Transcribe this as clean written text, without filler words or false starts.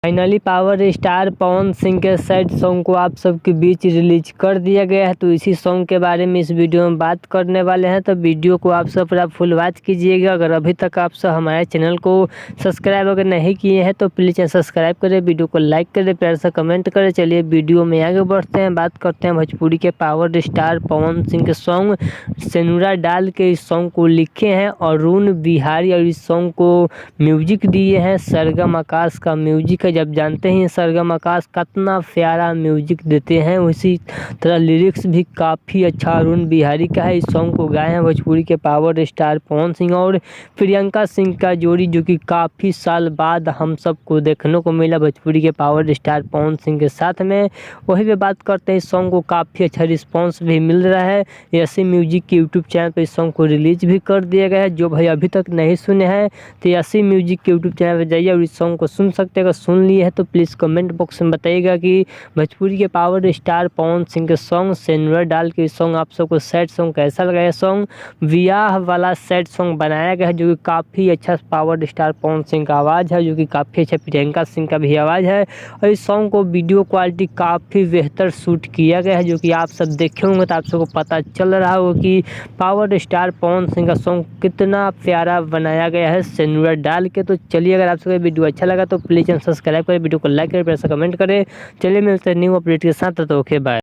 Finally power star Pawan Singh के sad song को आप सबके बीच रिलीज कर दिया गया है। तो इसी सॉन्ग के बारे में इस वीडियो में बात करने वाले हैं। तो वीडियो को आप सब पूरा फुल वॉच कीजिएगा। अगर अभी तक आप सब हमारे चैनल को सब्सक्राइब अगर नहीं किए हैं तो प्लीज़ सब्सक्राइब करें, वीडियो को लाइक करें, प्यार से कमेंट करें। चलिए वीडियो में आगे बढ़ते हैं, बात करते हैं भोजपुरी के पावर स्टार पवन सिंह के सॉन्ग सेनुरा डाल के इस सॉन्ग को लिखे हैं अरुण बिहारी और इस सॉन्ग को म्यूजिक दिए हैं सरगम आकाश का म्यूजिक है। जब जानते हैं सरगम आकाश कितना प्यारा म्यूजिक देते हैं, उसी तरह लिरिक्स भी काफ़ी अच्छा अरुण बिहारी का है। इस सॉन्ग को गाए हैं भोजपुरी के पावर स्टार पवन सिंह और प्रियंका सिंह का जोड़ी, जो कि काफ़ी साल बाद हम सबको देखने को मिला भोजपुरी के पावर स्टार पवन सिंह के साथ में। वही पे बात करते हैं, इस सॉन्ग को काफ़ी अच्छा रिस्पॉन्स भी मिल रहा है। यसी म्यूजिक के यूट्यूब चैनल पर इस सॉन्ग को रिलीज भी कर दिया गया है। जो भाई अभी तक नहीं सुने हैं तो यसी म्यूजिक के यूट्यूब चैनल पर जाइए और इस सॉन्ग को सुन सकते हैं। अगर सुन लिए है तो प्लीज़ कमेंट बॉक्स में बताइएगा कि भोजपुरी के पावर स्टार पवन सिंह के सॉन्ग सेनुरा डाल के सॉन्ग आप सबको सैड सॉन्ग कैसा लगा। यह सॉन्ग विवाह वाला सैड सॉन्ग बनाया गया है, जो कि काफ़ी अच्छा पावर स्टार पवन सिंह का आवाज़ है, जो कि काफ़ी अच्छा प्रियंका सिंह का भी आवाज़ है। और इस सॉन्ग को वीडियो क्वालिटी काफ़ी बेहतर शूट किया गया है, जो कि आप सब देखे होंगे तो आप सबको पता चल रहा होगा कि पावर स्टार पवन सिंह का सॉन्ग कितना प्यारा बनाया गया है सेनुरा डाल के। तो चलिए, अगर आप सबको वीडियो अच्छा लगा तो प्लीज़ सब्सक्राइब करें, वीडियो को लाइक करें, प्यार से कमेंट करें। चलिए मिलते हैं न्यू अपडेट के साथ, तो ओके बाय।